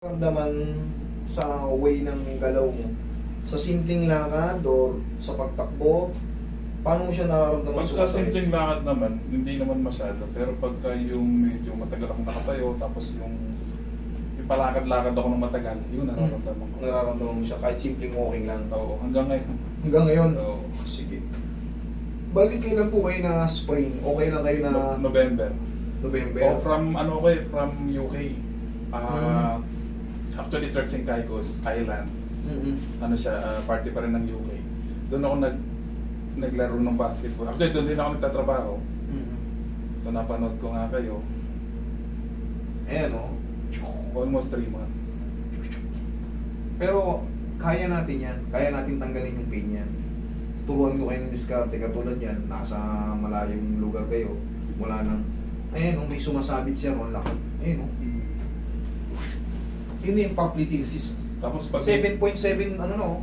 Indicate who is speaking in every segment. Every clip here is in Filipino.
Speaker 1: Ramdaman sa way ng galaw mo? Sa simpleng lakad or sa pagtakbo? Paano mo siya nararamdaman
Speaker 2: Pagka
Speaker 1: sumasakit?
Speaker 2: simpleng lakad naman, hindi naman masyado. Pero pagka yung medyo matagal akong nakatayo, tapos yung palakad-lakad ako ng matagal, yun nararamdaman ko.
Speaker 1: Nararamdaman mo siya kahit simpleng walking lang?
Speaker 2: Oo, hanggang ngayon.
Speaker 1: Hanggang ngayon?
Speaker 2: Oo.
Speaker 1: Sige. Bali kailan po kayo na spring? Okay lang kayo na
Speaker 2: November.
Speaker 1: November?
Speaker 2: Oh, from ano ko from UK. Actually, Turks and Caicos Island.
Speaker 1: Mm-hmm.
Speaker 2: Ano siya, party pa rin ng UK. Doon ako naglaro ng basketball. Actually, doon din ako nagtatrabaho.
Speaker 1: Mm-hmm.
Speaker 2: So, napanood ko nga kayo.
Speaker 1: Ayan o.
Speaker 2: Almost 3 months.
Speaker 1: Pero kaya natin yan. Kaya natin tanggalin yung pain yan. Turuan ko kayo ng diskarte. Katulad yan, nasa malayong lugar kayo. Wala nang, ayan o, may sumasabit siya ron. Ayan o. Yun yung popliteal
Speaker 2: Tapos pag
Speaker 1: 7.7 ano no?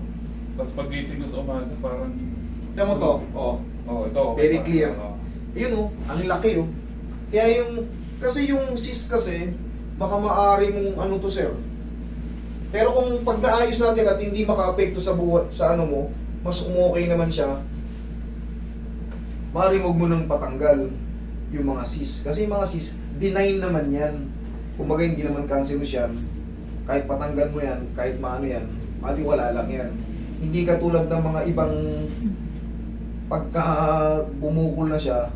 Speaker 2: Tapos pag-gising ko sa umaga, parang...
Speaker 1: Tignan mo to. Oh.
Speaker 2: Oh, ito. Okay,
Speaker 1: Very
Speaker 2: parang,
Speaker 1: clear.
Speaker 2: ano.
Speaker 1: Yun oh, ang laki oh. Kaya yung, kasi yung cyst kasi, baka maaari mong ano to sir. Pero kung pag naayos natin at hindi maka-apekto sa buhat, sa ano mo, mas umokay naman siya, maaari wag mo nang patanggal yung mga cyst. Kasi yung mga cyst, benign naman yan. Kumbaga hindi naman cancerous yan. Kahit patanggal mo yan, kahit maano yan, wala lang yan. Hindi katulad ng mga ibang pagka bumukol na siya,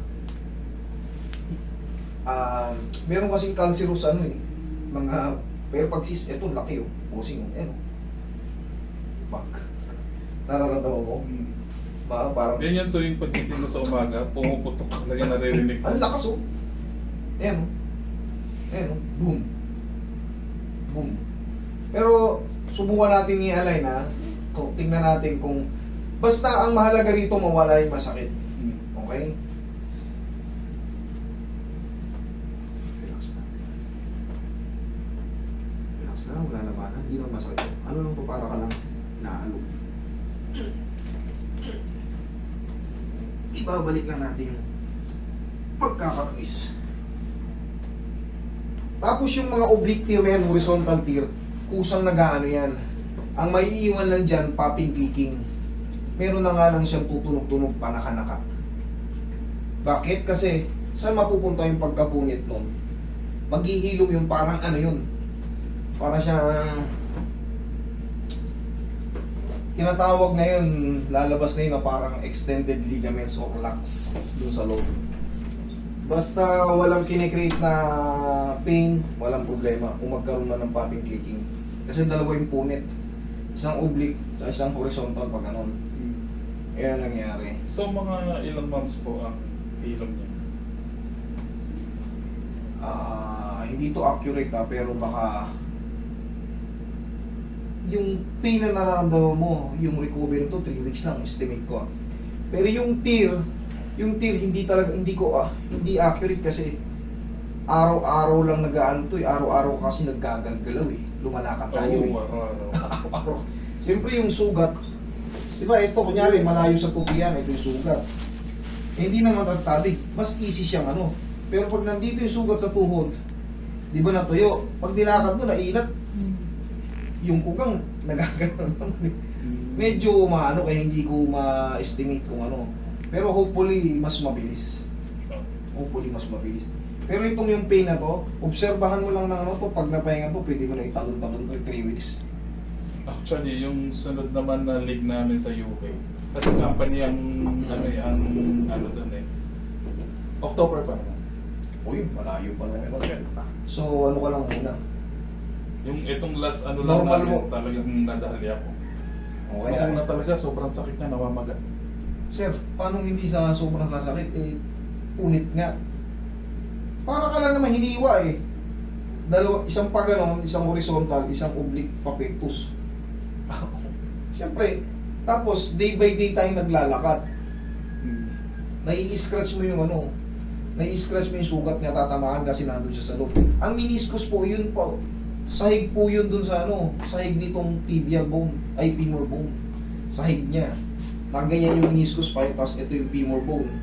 Speaker 1: meron kasing cancerous ano eh, mga, pero pag cis, eto laki oh, pusing oh, ano, back. Nararamdaman mo? Parang,
Speaker 2: Yan yan tuwing pag-gising ko sa umaga, pumuputok talaga naririnig ko.
Speaker 1: ang lakas oh. Ayan oh. Ayan oh, boom. Boom. Pero, subukan natin i-align ha. Tingnan natin kung, basta ang mahalaga rito mawala yung masakit. Okay? Relax na. Relax na, wala naman. Hindi naman masakit. Ano lang to, para ka lang naalog. Ibabalik lang natin yung pagkakatwist. Tapos yung mga oblique tear na yan, horizontal tear, kusang nag-aano yan. Ang maiiwan lang dyan, popping clicking. Meron na nga lang siyang tutunog-tunog panaka-naka. Bakit? Kasi, saan mapupunta yung pagkapunit nun? Maghihilom yun, parang ano yun. Para siyang tinatawag na yun, lalabas na yun na parang extended ligaments or locks dun sa loob. Basta walang kinikreate na pain, walang problema kung magkaroon na ng popping clicking. Kasi dalawa yung punit. Isang oblique, sa isang horizontal pag ganon. Ayan ang nangyari.
Speaker 2: So, mga ilang months po ang ilong niya?
Speaker 1: Hindi to accurate pero baka yung pain na nararamdaman mo, yung recovery to 3 weeks lang, estimate ko. Pero yung tear hindi talaga, hindi accurate kasi araw-araw lang nag-aano to eh. Araw-araw kasi naggagalaw eh. Lumalakad tayo eh.
Speaker 2: Araw-araw.
Speaker 1: Araw-araw. Siyempre yung sugat, di ba ito kunyari malayo sa tupian, ito yung sugat. Eh, hindi naman tatalig, mas easy siyang ano. Pero pag nandito yung sugat sa tuhod, di ba natuyo? Pag dilakad mo, nainat, yung kugang nagagano'n naman eh. Medyo maano kaya hindi ko ma-estimate kung ano. Pero hopefully mas mabilis. Hopefully mas mabilis. Pero itong yung pain na to, obserbahan mo lang ng ano to, pag napahinga to, pwede mo na italon-talon to 3 weeks.
Speaker 2: Actually, yung sunod naman na league namin sa UK, kasi company ang ano doon eh. October pa naman.
Speaker 1: Uy, malayo pa naman.
Speaker 2: Okay.
Speaker 1: So ano ka lang muna.
Speaker 2: Yung itong last ano
Speaker 1: Normal
Speaker 2: lang
Speaker 1: mo.
Speaker 2: namin, talagang nadali ako.
Speaker 1: Okay.
Speaker 2: Noong una talaga, sobrang sakit niya, namamaga.
Speaker 1: Sir, paano hindi sa sobrang sasakit? Eh, punit nga. Para ka lang naman hiniwa eh. Isang pa ganon, isang horizontal, isang oblique papectus. Siyempre, tapos day by day tayong naglalakad. Nai-scratch mo yung ano, nai-scratch mo yung sugat niya, tatamaan kasi nandun siya sa loob. Ang meniscus po, yun po, sahig po yun dun sa ano, sahig nitong tibial bone, ay femur bone. Sahig niya. Naganyan yung meniscus pa, tapos ito yung femur bone.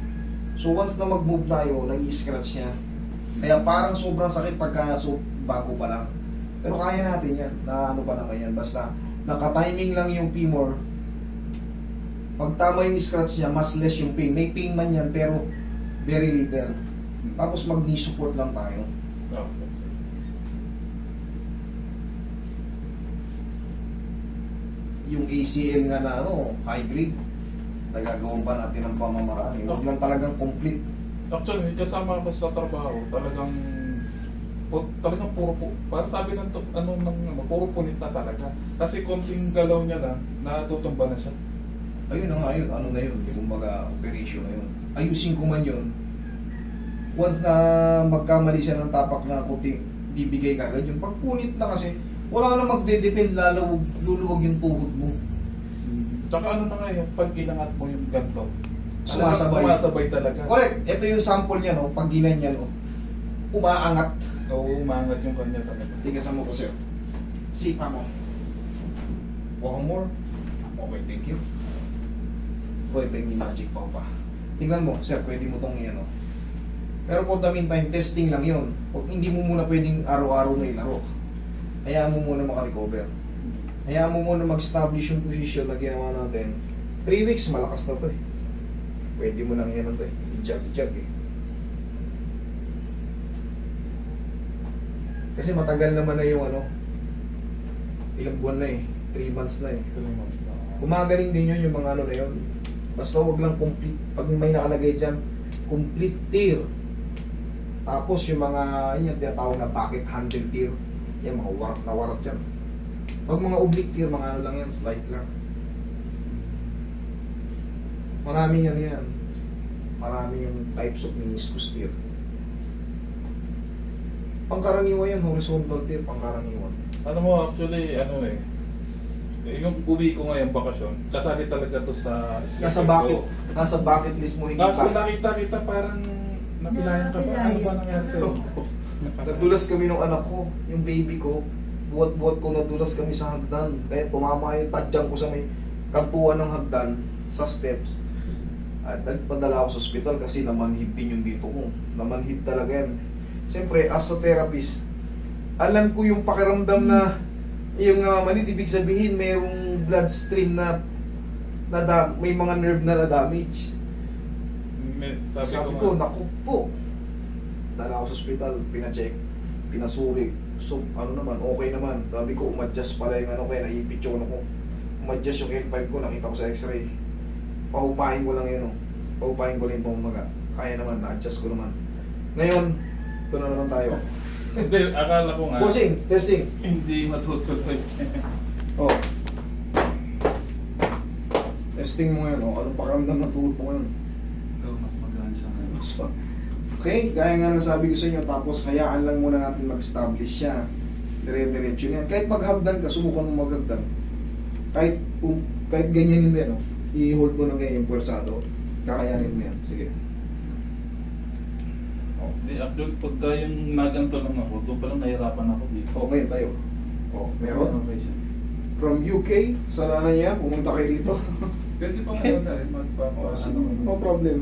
Speaker 1: So once na mag-move tayo, nai-scratch niya. Kaya parang sobrang sakit pagka bago pa lang. Pero kaya natin yan. Na ano pa naman yan. Basta naka-timing lang yung femur. Pag tama yung scratch niya, mas less yung pain. May pain man yan, pero very little. Tapos mag-knee support lang tayo.
Speaker 2: Okay.
Speaker 1: Yung ACL nga na ano, high grade, nagagawan pa natin ng pamamaraan. Eh. Huwag lang talagang complete.
Speaker 2: Actually, kasama ako sa trabaho, talagang puro po, para sabi ng puro punit na talaga. Kasi konting galaw niya lang, natutumba na siya.
Speaker 1: Ayun na nga yun, ano na yun, kumbaga operation na yun. Ayusin ko man yun. Once na magkamali siya ng tapak na kuti, bibigay ka agad yun. Pag punit na kasi, wala na magde-depend, luluwag yung tuhod mo.
Speaker 2: Tsaka ano na nga yung pag inangat mo yung ganto,
Speaker 1: Sumasabay.
Speaker 2: sumasabay talaga.
Speaker 1: Correct, ito yung sample niya, no? Pag ginanyan, no? Umaangat.
Speaker 2: Oo, umangat yung kanya talaga.
Speaker 1: Tigasan mo ko, sir. Sipa mo. One more. Okay, thank you. Pwede yung magic pa. Tingnan mo, sir, pwede mo itong yan, no? Pero for the meantime, testing lang yun. Hindi mo muna pwedeng araw-araw na ilaro. Hayaan mo muna makarecover. Hayaan mo muna mag-establish yung position na ginawa natin. 3 weeks, malakas na to eh. Pwede mo nang yan na to eh. I-jog eh. Kasi matagal naman na yung ano, ilang buwan na eh. 3 months na eh. Gumagaling din yun yung mga ano na yun. Basta huwag lang complete. Pag may nakalagay dyan, complete tear. Tapos yung mga, yun yung tinatawag na bucket handle tear. Yan, mga warat na warat yan. Pag mga oblique tear, mga ano lang yan, slight lang. Maraming ano yan. Maraming yung types of meniscus tear. Pangkaraniwan yan, horizontal tear, pangkaraniwan.
Speaker 2: Ano mo, actually, yung uwi ko ngayon bakasyon, kasali talaga to sa
Speaker 1: Nasa bucket list mo, hindi
Speaker 2: Kaso
Speaker 1: pa.
Speaker 2: nakita parang napilayan ka ba? Ano ba nangyari sa'yo?
Speaker 1: Nadulas kami ng anak ko, yung baby ko. Buwat-buwat ko nadulas kami sa hagdan. Kaya tumama yung tadyang ko sa may kantuan ng hagdan sa steps. At nagpadala ako sa ospital kasi namanhid din yung dito ko. Namanhid talaga yan. Siyempre, as a therapist, alam ko yung pakiramdam na yung manhid, ibig sabihin mayroong bloodstream na may mga nerve na na-damage. Sabi ko, naku po. Dala ako sa ospital, pina-check, pinasuri. So, ano naman, okay naman. Sabi ko, umadjust pala yung ano, kaya naipit yung ano ko. Umadjust yung L5 ko, nakita ko sa x-ray. Pahupahin ko lang yun, oh. Pahupahin ko lang yung pamamaga. Kaya naman, na-adjust ko naman. Ngayon, ito na naman tayo.
Speaker 2: Hindi, akala ko nga.
Speaker 1: Bossing, testing.
Speaker 2: Hindi matutuloy.
Speaker 1: Oh. Testing mo ngayon, oh. Anong pakiramdam ng tuhod mo ngayon?
Speaker 2: Mas magaan siya ngayon.
Speaker 1: Okay, gaya nga ng sabi ko sa inyo, tapos hayaan lang muna natin mag-establish siya. Dire-diretso yan. Kahit maghagdan ka, subukan mo maghagdan. Kahit ganyanin mo yan, oh. I-hold mo na ganyan yung puwersado. Kakayanin mo yan. Sige. Oh.
Speaker 2: Hindi, actually, pagka yung naganto lang ako, doon palang nahirapan ako dito.
Speaker 1: Oh, ngayon tayo. Oh, meron.
Speaker 2: Okay siya.
Speaker 1: From UK, sa lana niya, pumunta kayo dito.
Speaker 2: Pwede pa meron na rin
Speaker 1: No problem.